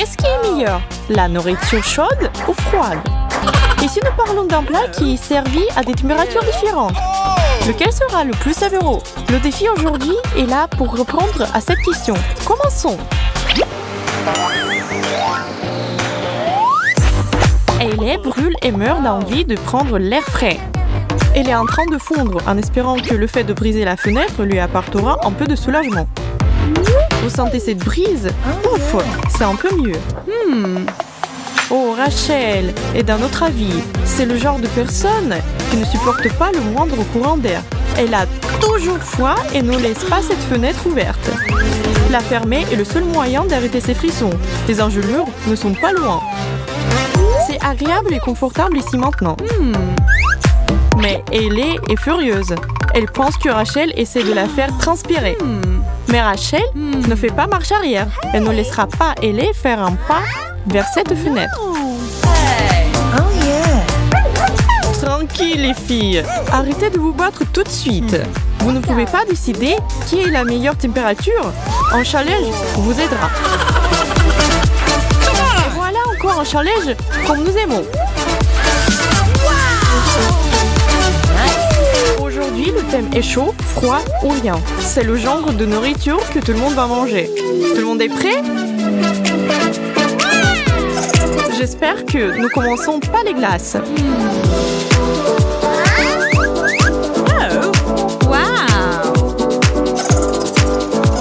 Qu'est-ce qui est meilleur? La nourriture chaude ou froide? Ici, nous parlons d'un plat qui est servi à des températures différentes. Lequel sera le plus savoureux? Le défi aujourd'hui est là pour répondre à cette question. Commençons! Hailey brûle et meurt d'envie de prendre l'air frais. Elle est en train de fondre en espérant que le fait de briser la fenêtre lui apportera un peu de soulagement. Vous sentez cette brise? Ouf, c'est un peu mieux. Oh, Rachel est d'un autre avis. C'est le genre de personne qui ne supporte pas le moindre courant d'air. Elle a toujours froid et ne laisse pas cette fenêtre ouverte. La fermer est le seul moyen d'arrêter ses frissons. Les engelures ne sont pas loin. C'est agréable et confortable ici maintenant. Mais Hailey est furieuse. Elle pense que Rachel essaie de la faire transpirer. Mais Rachel ne fait pas marche arrière. Elle ne laissera pas Hailey faire un pas vers cette fenêtre. Tranquille les filles, arrêtez de vous battre tout de suite. Vous ne pouvez pas décider qui est la meilleure température. Un challenge vous aidera. Et voilà encore un challenge comme nous aimons. Aujourd'hui, le thème est chaud, froid ou rien. C'est le genre de nourriture que tout le monde va manger. Tout le monde est prêt? J'espère que nous commençons pas les glaces.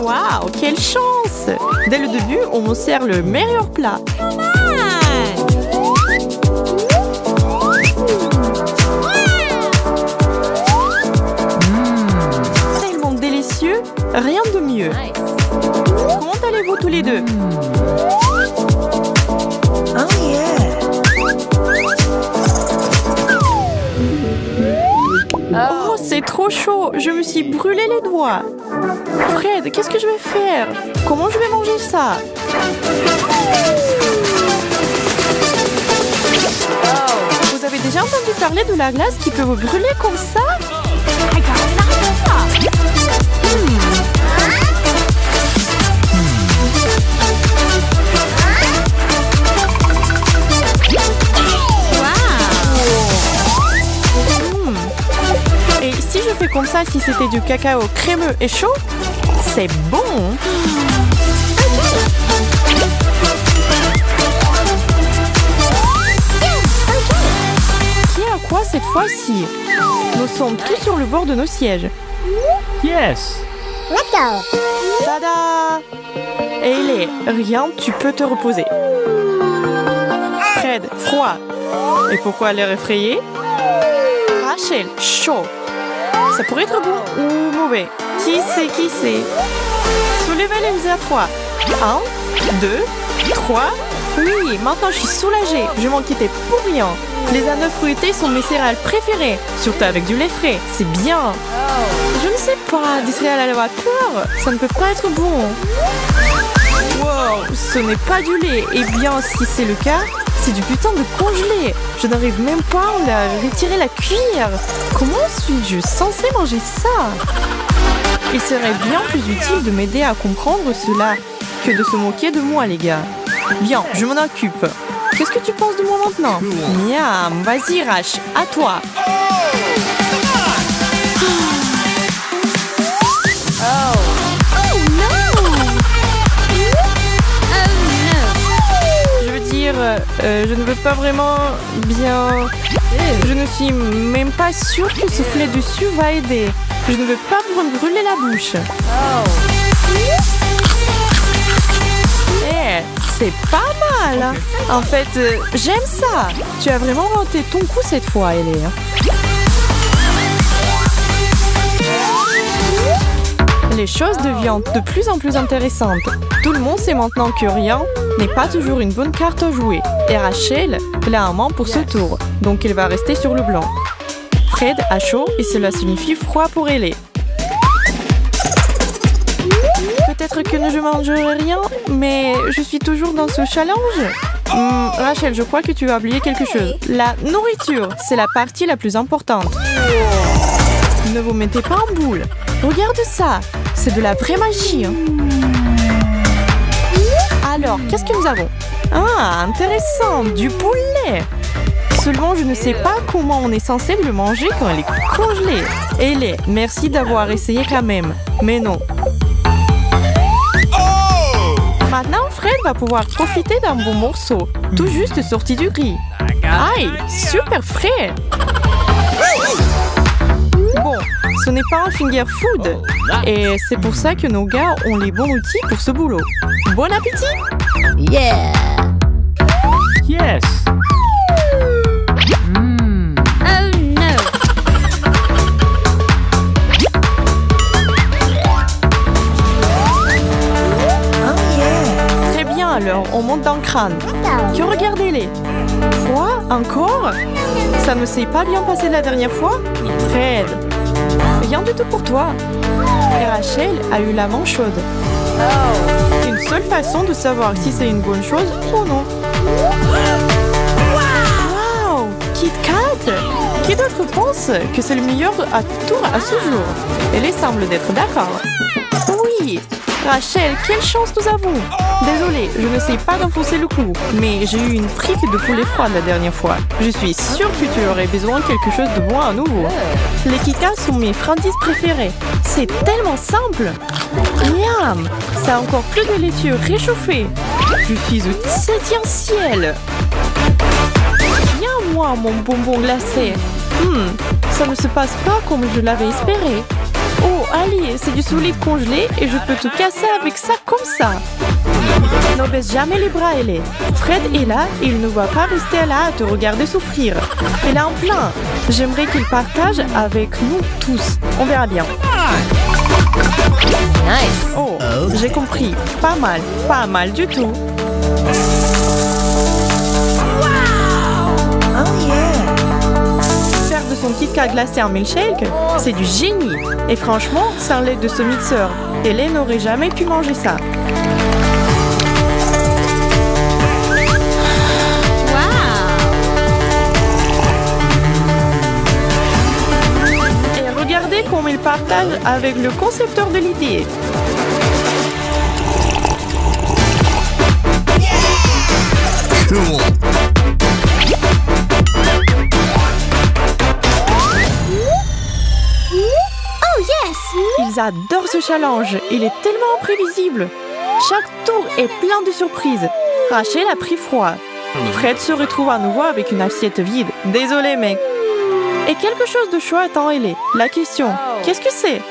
Waouh, quelle chance! Dès le début, on me sert le meilleur plat. Tellement délicieux, rien de mieux. Comment allez-vous tous les deux? Oh, c'est trop chaud, je me suis brûlé les doigts. Fred, qu'est-ce que je vais faire? Comment je vais manger ça? Vous avez déjà entendu parler de la glace qui peut vous brûler comme ça? Et si je fais comme ça, si c'était du cacao crémeux et chaud, c'est bon. Qui a quoi cette fois-ci? Nous sommes tous sur le bord de nos sièges. Yes! Let's go! Tada! Hailey, rien, tu peux te reposer. Fred, froid. Et pourquoi l'air effrayé? Rachel, chaud. Ça pourrait être bon ou mauvais. Qui sait? Soulevez les à 3. 1, 2, 3. Oui, maintenant je suis soulagée. Je m'en quittais pour rien. Les œufs fruités sont mes céréales préférées. Surtout avec du lait frais. C'est bien. Je ne sais pas, des céréales à la vapeur, ça ne peut pas être bon. Wow, ce n'est pas du lait. Eh bien, si c'est le cas, c'est du putain de congelé. Je n'arrive même pas à retirer la cuillère. Comment suis-je censée manger ça? Il serait bien plus utile de m'aider à comprendre cela que de se moquer de moi, les gars. Bien, je m'en occupe. Qu'est-ce que tu penses de moi maintenant? Miam, vas-y Rach, à toi. Je ne veux pas vraiment bien... Je ne suis même pas sûre que souffler dessus va aider. Je ne veux pas me brûler la bouche. C'est pas mal. En fait, j'aime ça. Tu as vraiment renté ton coup cette fois, Hailey. Les choses deviennent de plus en plus intéressantes. Tout le monde sait maintenant que rien n'est pas toujours une bonne carte à jouer. Et Rachel, elle a un main pour ce tour, donc elle va rester sur le blanc. Fred a chaud et cela signifie froid pour Hailey. Peut-être que je ne mangerai rien, mais je suis toujours dans ce challenge. Rachel, je crois que tu as oublié quelque chose. La nourriture, c'est la partie la plus importante. Ne vous mettez pas en boule. Regarde ça, c'est de la vraie magie. Alors, Alors, qu'est-ce que nous avons? Ah, intéressant, du poulet. Seulement, je ne sais pas comment on est censé le manger quand il est congelé. Ellie, merci d'avoir essayé quand même. Mais non. Maintenant, Fred va pouvoir profiter d'un bon morceau, tout juste sorti du riz. Aïe, super frais. Bon, ce n'est pas un finger food. Et c'est pour ça que nos gars ont les bons outils pour ce boulot. Bon appétit! Yeah! Yes! Oh no! Très bien alors, on monte dans le crâne. Que regardez-les. Froid? Encore? Ça ne s'est pas bien passé la dernière fois? Fred, rien du tout pour toi. Et Rachel a eu la main chaude. Une seule façon de savoir si c'est une bonne chose ou non. Wow! Kit Kat! Qui d'autre pense que c'est le meilleur à tour à ce jour? Elle semble d'être d'accord. Oui! Rachel, quelle chance nous avons! Désolée, je ne sais pas d'enfoncer le clou, mais j'ai eu une frique de poulet froid la dernière fois. Je suis sûre que tu aurais besoin de quelque chose de bon à nouveau. Les Kikas sont mes friandises préférées. C'est tellement simple! Miam! C'est encore plus délicieux réchauffé. Je suis au 7e ciel. Viens moi, mon bonbon glacé. Ça ne se passe pas comme je l'avais espéré. Oh, allez, c'est du soulier congelé et je peux te casser avec ça comme ça. Ne baisse jamais les bras, Ellie. Fred est là et il ne va pas rester là à te regarder souffrir. Il a un plein. J'aimerais qu'il partage avec nous tous. On verra bien. Nice! Oh, j'ai compris. Pas mal du tout. Faire de son Kit Kat glacé un milkshake, c'est du génie. Et franchement, sans l'aide de ce mixeur, Ellie n'aurait jamais pu manger ça. Et regardez comment il partage avec le concepteur de l'idée. Cool. Oh yes! Ils adorent ce challenge. Il est tellement imprévisible. Chaque tour est plein de surprises. Rachel a pris froid. Fred se retrouve à nouveau avec une assiette vide. Désolé, mec. Et quelque chose de chaud attend Ellie. La question, qu'est-ce que c'est?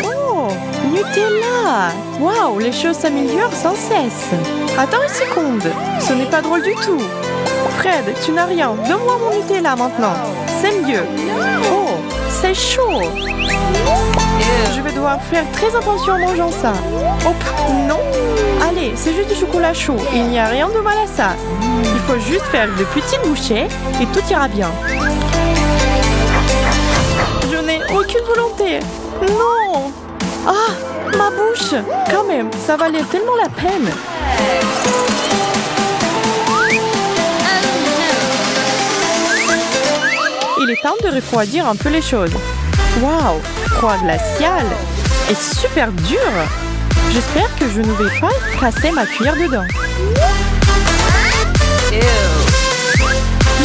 Oh, Nutella! Waouh, les choses s'améliorent sans cesse. Attends une seconde, ce n'est pas drôle du tout. Fred, tu n'as rien. Donne-moi mon Nutella maintenant. C'est mieux. Oh, c'est chaud. Je vais devoir faire très attention en mangeant ça. Hop, non. Allez, c'est juste du chocolat chaud. Il n'y a rien de mal à ça. Il faut juste faire de petites bouchées et tout ira bien. Je n'ai aucune volonté. Non. Ah, ma bouche. Quand même, ça valait tellement la peine. Il est temps de refroidir un peu les choses. Waouh, froid glacial et super dur. J'espère que je ne vais pas casser ma cuillère dedans.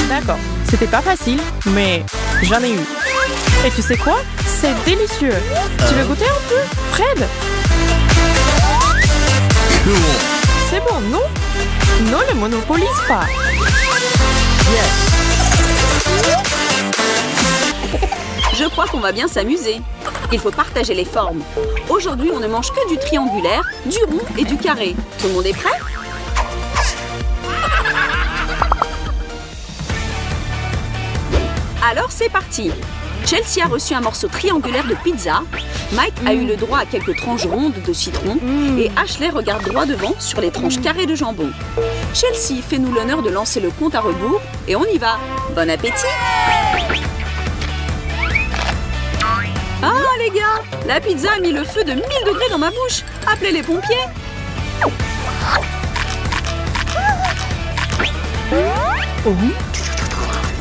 D'accord, c'était pas facile, mais j'en ai eu. Et tu sais quoi? C'est délicieux. Tu veux goûter un peu, Fred? Cool. C'est bon, non? Non, ne monopolise pas. Je crois qu'on va bien s'amuser. Il faut partager les formes. Aujourd'hui, on ne mange que du triangulaire, du rond et du carré. Tout le monde est prêt? Alors, c'est parti. Chelsea a reçu un morceau triangulaire de pizza. Mike a eu le droit à quelques tranches rondes de citron. Et Ashley regarde droit devant sur les tranches carrées de jambon. Chelsea, fais-nous l'honneur de lancer le compte à rebours. Et on y va. Bon appétit! Ah les gars, la pizza a mis le feu de 1000 degrés dans ma bouche. Appelez les pompiers.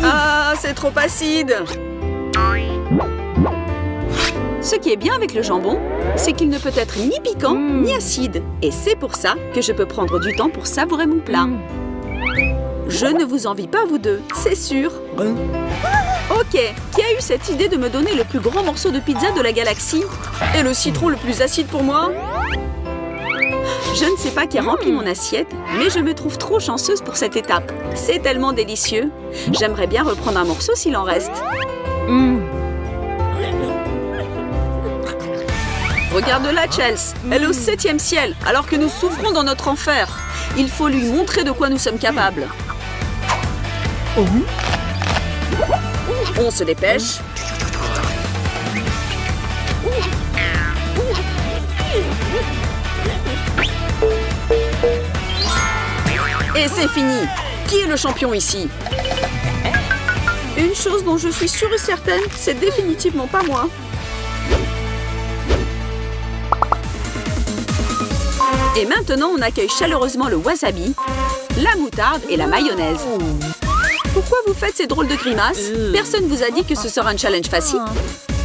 Ah, c'est trop acide. Ce qui est bien avec le jambon, c'est qu'il ne peut être ni piquant ni acide. Et c'est pour ça que je peux prendre du temps pour savourer mon plat. Je ne vous envie pas, vous deux, c'est sûr. Ok, qui a eu cette idée de me donner le plus grand morceau de pizza de la galaxie? Et le citron le plus acide pour moi? Je ne sais pas qui a rempli mon assiette, mais je me trouve trop chanceuse pour cette étape. C'est tellement délicieux. J'aimerais bien reprendre un morceau s'il en reste. Regarde-la, Chelsea. Elle est au 7e ciel, alors que nous souffrons dans notre enfer. Il faut lui montrer de quoi nous sommes capables. On se dépêche. Et c'est fini. Qui est le champion ici? Une chose dont je suis sûre et certaine, c'est définitivement pas moi. Et maintenant, on accueille chaleureusement le wasabi, la moutarde et la mayonnaise. Pourquoi vous faites ces drôles de grimaces? Personne vous a dit que ce sera un challenge facile.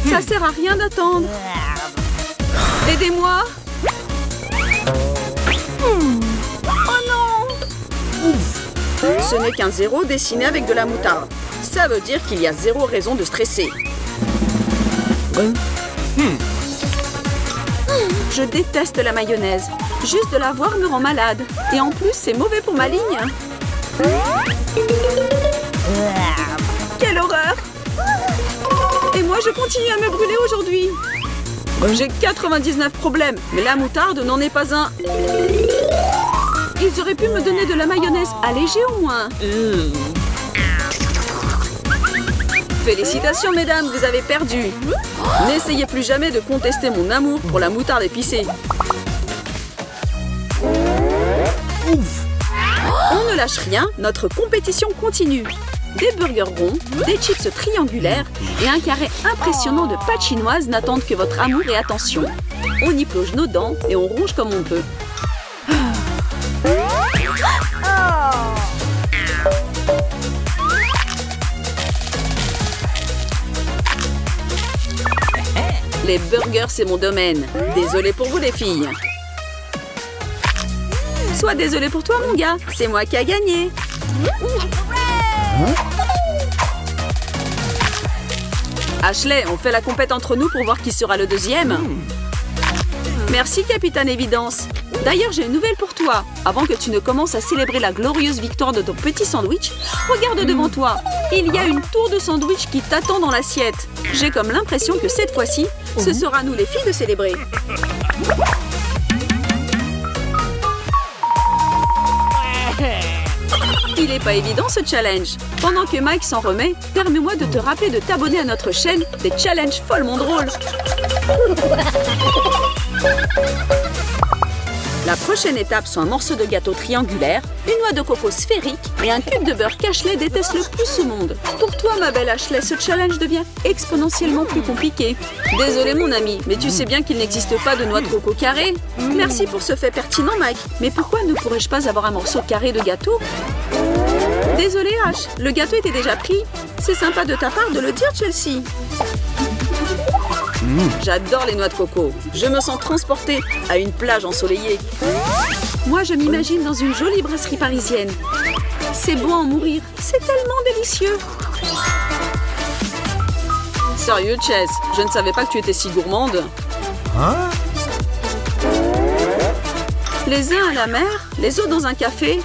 Ça sert à rien d'attendre. Aidez-moi. Oh non! Ce n'est qu'un 0 dessiné avec de la moutarde. Ça veut dire qu'il y a 0 raison de stresser. Je déteste la mayonnaise. Juste de la voir me rend malade. Et en plus, c'est mauvais pour ma ligne. Quelle horreur! Et moi, je continue à me brûler aujourd'hui. J'ai 99 problèmes, mais la moutarde n'en est pas un. Ils auraient pu me donner de la mayonnaise allégée au moins. Félicitations, mesdames, vous avez perdu. N'essayez plus jamais de contester mon amour pour la moutarde épicée. On ne lâche rien, notre compétition continue. Des burgers ronds, des chips triangulaires et un carré impressionnant de pâte chinoise n'attendent que votre amour et attention. On y plonge nos dents et on ronge comme on peut. Les burgers, c'est mon domaine. Désolée pour vous, les filles. Sois désolé pour toi, mon gars. C'est moi qui a gagné. Ashley, on fait la compète entre nous pour voir qui sera le deuxième. Merci, Capitaine Évidence. D'ailleurs, j'ai une nouvelle pour toi. Avant que tu ne commences à célébrer la glorieuse victoire de ton petit sandwich, regarde devant toi. Il y a une tour de sandwich qui t'attend dans l'assiette. J'ai comme l'impression que cette fois-ci, ce sera à nous les filles de célébrer. Il n'est pas évident ce challenge. Pendant que Mike s'en remet, permets-moi de te rappeler de t'abonner à notre chaîne des challenges follement drôles. La prochaine étape sont un morceau de gâteau triangulaire, une noix de coco sphérique et un cube de beurre qu'Ashley déteste le plus au monde. Pour toi, ma belle Ashley, ce challenge devient exponentiellement plus compliqué. Désolé mon ami, mais tu sais bien qu'il n'existe pas de noix de coco carrée. Merci pour ce fait pertinent, Mike. Mais pourquoi ne pourrais-je pas avoir un morceau carré de gâteau? Désolé, Ash, le gâteau était déjà pris. C'est sympa de ta part de le dire, Chelsea. J'adore les noix de coco. Je me sens transportée à une plage ensoleillée. Moi, je m'imagine dans une jolie brasserie parisienne. C'est bon à en mourir. C'est tellement délicieux. Sérieux, Chess, je ne savais pas que tu étais si gourmande. Les uns à la mer, les autres dans un café.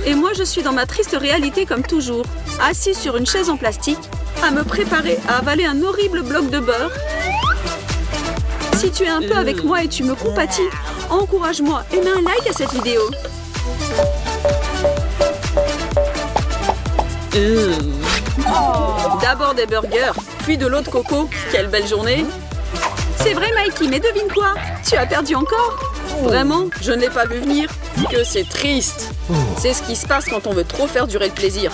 Et moi, je suis dans ma triste réalité comme toujours. Assis sur une chaise en plastique, à me préparer à avaler un horrible bloc de beurre. Si tu es un peu avec moi et tu me compatis, encourage-moi et mets un like à cette vidéo. D'abord des burgers, puis de l'eau de coco. Quelle belle journée! C'est vrai, Mikey, mais devine quoi? Tu as perdu encore? Vraiment, je ne l'ai pas vu venir. Que c'est triste. C'est ce qui se passe quand on veut trop faire durer le plaisir.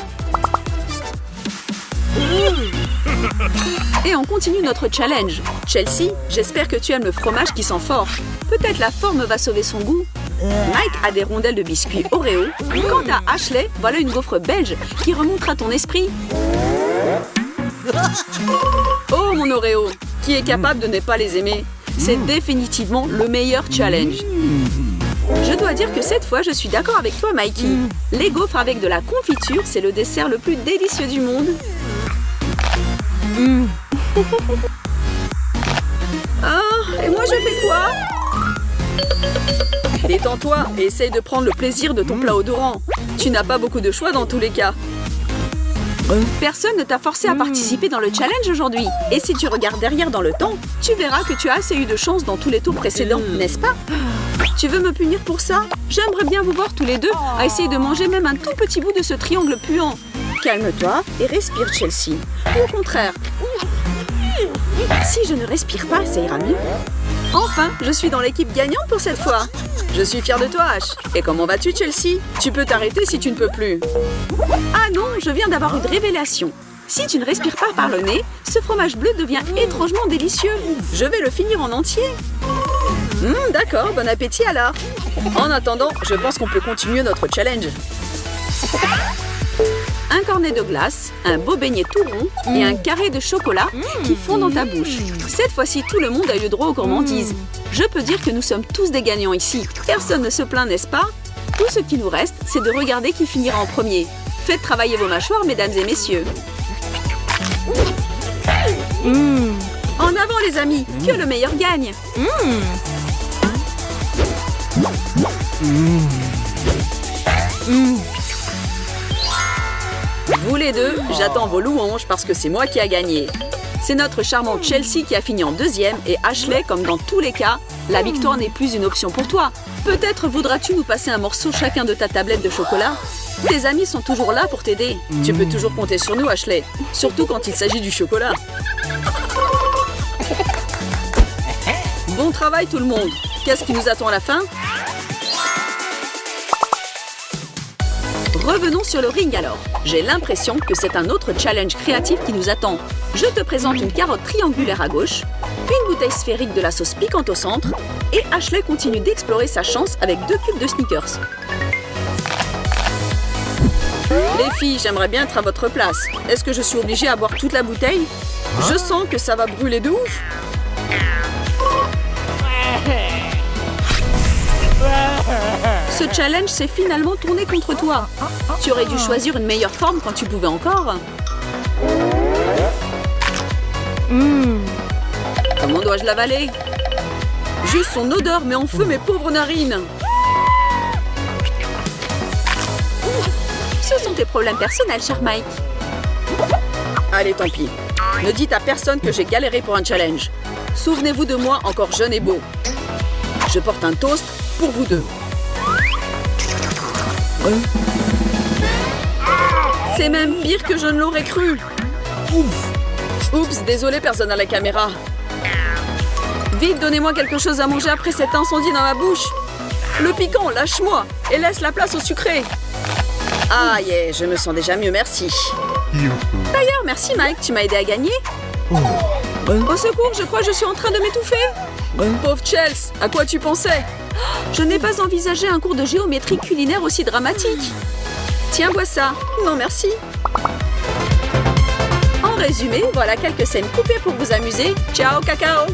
Et on continue notre challenge. Chelsea, j'espère que tu aimes le fromage qui sent fort. Peut-être la forme va sauver son goût. Mike a des rondelles de biscuits Oreo. Quant à Ashley, voilà une gaufre belge qui remontera ton esprit. Oh mon Oreo, Qui est capable de ne pas les aimer? C'est définitivement le meilleur challenge. Je dois dire que cette fois, je suis d'accord avec toi, Mikey. Les gaufres avec de la confiture, c'est le dessert le plus délicieux du monde. Ah, et moi, je fais quoi? Détends-toi et essaye de prendre le plaisir de ton plat odorant. Tu n'as pas beaucoup de choix dans tous les cas. Personne ne t'a forcé à participer dans le challenge aujourd'hui. Et si tu regardes derrière dans le temps, tu verras que tu as assez eu de chance dans tous les tours précédents, n'est-ce pas? Tu veux me punir pour ça? J'aimerais bien vous voir tous les deux à essayer de manger même un tout petit bout de ce triangle puant. Calme-toi et respire, Chelsea. Ou au contraire. Si je ne respire pas, ça ira mieux. Enfin, je suis dans l'équipe gagnante pour cette fois. Je suis fière de toi, Ash. Et comment vas-tu, Chelsea? Tu peux t'arrêter si tu ne peux plus. Ah non, je viens d'avoir une révélation. Si tu ne respires pas par le nez, ce fromage bleu devient étrangement délicieux. Je vais le finir en entier. D'accord, bon appétit alors. En attendant, je pense qu'on peut continuer notre challenge. Un cornet de glace, un beau beignet tout rond et un carré de chocolat qui fond dans ta bouche. Cette fois-ci, tout le monde a eu le droit aux gourmandises. Je peux dire que nous sommes tous des gagnants ici. Personne ne se plaint, n'est-ce pas? Tout ce qui nous reste, c'est de regarder qui finira en premier. Faites travailler vos mâchoires, mesdames et messieurs. En avant, les amis, que le meilleur gagne. Vous les deux, j'attends vos louanges parce que c'est moi qui a gagné. C'est notre charmante Chelsea qui a fini en deuxième et Ashley, comme dans tous les cas, la victoire n'est plus une option pour toi. Peut-être voudras-tu nous passer un morceau chacun de ta tablette de chocolat? Tes amis sont toujours là pour t'aider. Tu peux toujours compter sur nous, Ashley. Surtout quand il s'agit du chocolat. Bon travail tout le monde. Qu'est-ce qui nous attend à la fin? Revenons sur le ring alors. J'ai l'impression que c'est un autre challenge créatif qui nous attend. Je te présente une carotte triangulaire à gauche, une bouteille sphérique de la sauce piquante au centre, et Ashley continue d'explorer sa chance avec 2 cubes de Snickers. Les filles, j'aimerais bien être à votre place. Est-ce que je suis obligée à boire toute la bouteille? Je sens que ça va brûler de ouf. Ce challenge s'est finalement tourné contre toi. Tu aurais dû choisir une meilleure forme quand tu pouvais encore. Comment dois-je l'avaler? Juste son odeur met en feu mes pauvres narines. Ce sont tes problèmes personnels, cher Mike. Allez, tant pis. Ne dites à personne que j'ai galéré pour un challenge. Souvenez-vous de moi encore jeune et beau. Je porte un toast pour vous deux. C'est même pire que je ne l'aurais cru. Oups, désolé, personne à la caméra. Vite, donnez-moi quelque chose à manger après cet incendie dans ma bouche. Le piquant, lâche-moi et laisse la place au sucré. Ah, yeah, je me sens déjà mieux, merci. D'ailleurs, merci Mike, tu m'as aidé à gagner. Au secours, je crois que je suis en train de m'étouffer. Pauvre Chelsea, à quoi tu pensais? Je n'ai pas envisagé un cours de géométrie culinaire aussi dramatique. Tiens, bois ça. Non, merci. En résumé, voilà quelques scènes coupées pour vous amuser. Ciao, cacao!